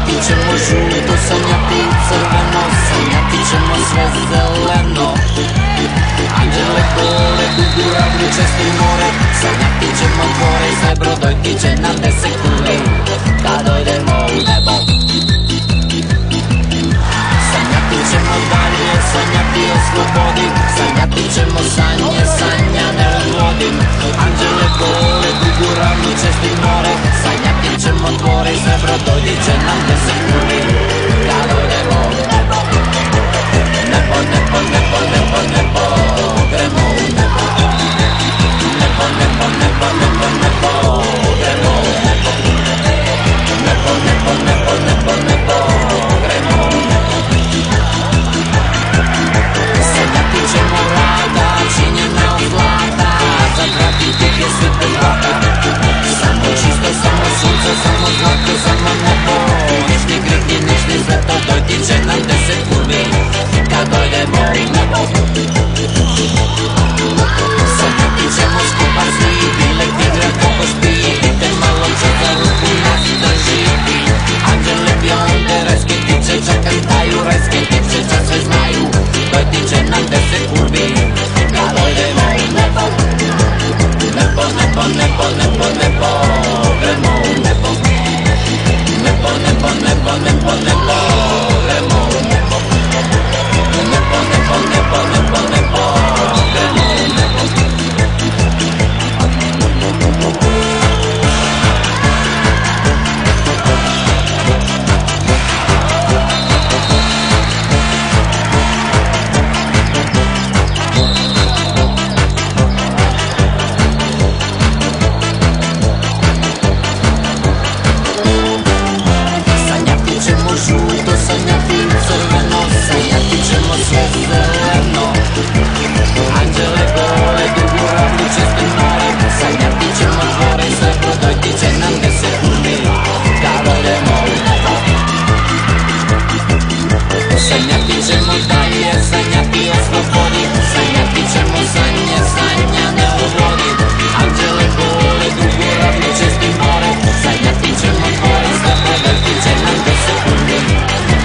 Sanjati ćemo žuto, sanjati crveno, sanjati ćemo sve zeleno. Anđele gole, guguravlju, česti more, sanjati ćemo gore, srebro dojti će nam 10 kuli kad dojdemo u nebo. Sanjati ćemo dalje, sanjati o slobodi, sanjati ćemo sanje, sanjane odvodim. Anđele gole, guguravlju, česti more, sanjati ćemo gore, srebro dojti će nam 10 kuli kad dojdemo u nebo. Nebo, nebo, nebo, nebo, nebo, gremo u nebo. Nebo, nebo, nebo, nebo, nebo, gremo u nebo. Nebo, nebo, nebo, nebo, nebo, gremo u nebo. Sanjati ćemo rada, činjena od zlata, zagrati tihe svite zlata. Samo čisto, samo sunce, samo zlato, samo nebo. Nišni grih, nišni sveto, dojti će nam 10 kurvi kad dojdemo u nebo. Sanjati ćemo skupa svi, bile tigre kako spi, dite malo će za ruku nas drži. Anđele bionde, rajske tiče, čakantaju, rajske tiče, čas sve znaju, dojti će nam 10 kurvi kad dojdemo u nebo. Nebo, nebo, nebo, nebo, nebo, gremo u nebo. Nebo, nebo, nebo, nebo, nebo, gremo u nebo. Nebo, nebo, nebo, nebo, nebo, gremo u nebo. Sanjati ćemo žuto, sanjati crveno, sanjati ćemo sve zeleno. Anđele gole, guguravlju, česti more, sanjati ćemo dvore, srebro dojti će nam 10 kurvi kad dojdemo u nebo. Sanjati ćemo dalje, sanjati o slobodi, sanjati ćemo sanje, sanjane u vodi. Anđele gole, guguravlju, česti more, sanjati ćemo dvore, srebro dojti će nam 10 kurvi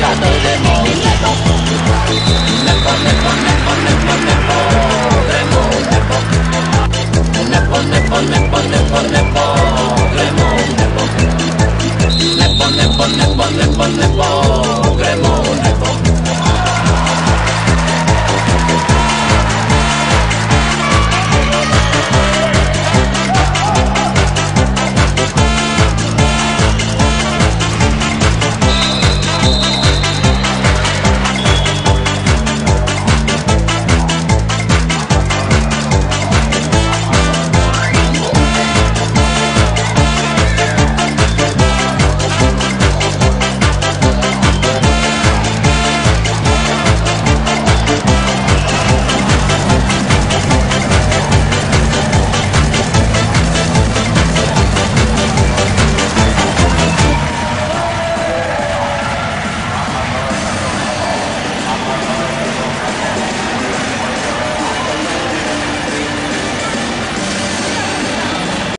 kad dojdemo u nebo. Nebo, nebo, nebo, nebo, nebo, gremo u nebo. Nebo, nebo, nebo, nebo, nebo, gremo u nebo. Nebo, nebo, nebo, nebo, nebo, gremo u nebo.